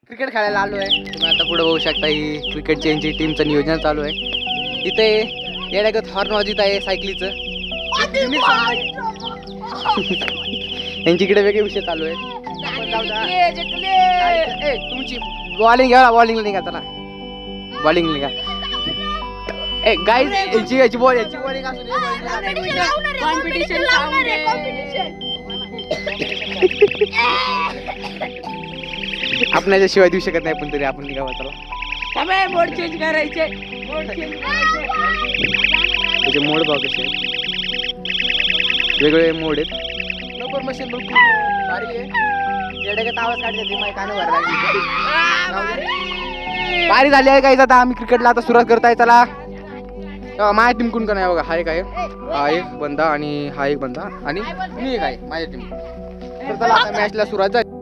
Cricket खेळायला आलो आहे. तुम्ही आता पुढे बघू शकता ही क्रिकेटची यांची टीमचं नियोजन चालू आहे. इथे येण्यागत हॉर्न वाजत आहे सायकलीचं. यांची इकडे वेगळे विषय चालू आहेत. तुमची बॉलिंग घ्या, बॉलिंग निघा चला, बॉलिंग निघा. ए गाईज याची बॉलिंग असू दे. आपण याच्याशिवाय देऊ शकत नाही, पण तरी आपण निघावं चला. मोड चेंज करायचे. त्याचे मोड बघ कसे आहेत. वेगवेगळे मोड आहेत. लवकर मशीन बघ भारी आहे. येड्यागत आवाज काढते ती माझ्या कानावर लागली. भारी झाली आहे गाईज. आता आम्ही क्रिकेटला आता सुरुवात करताय चला. माझ्या टीम कोण का नाही बघा. हा एक आहे, हा एक बंदा आणि हा एक बंदा आणि मी एक आहे माझ्या टीम. तर चला आता मॅचला सुरुवात झाली.